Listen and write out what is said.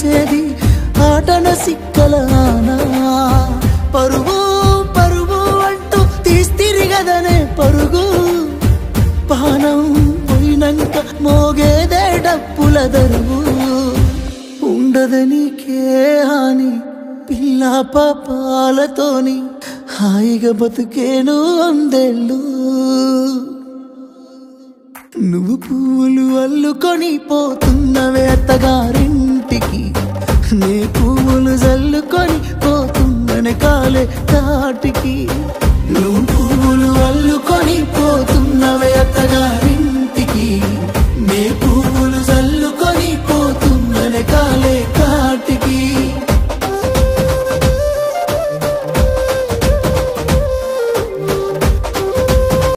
చేసేది ఆటన సిక్కలానా పరువు పరువు అంటూ తీస్తిరిగదనే పరుగు పానం పోయినంక మోగేదే డప్పుల దరువు ఉండదనికే హాని పిల్ల పాపాలతోని హాయిగా బతుకేను వందేళ్ళు నువ్వు పూలు అల్లుకొని పోతున్నవే అత్తగారింటికి నీ పూలు జల్లుకొని పోతున్ననే కాలే తాటికి నువ్వు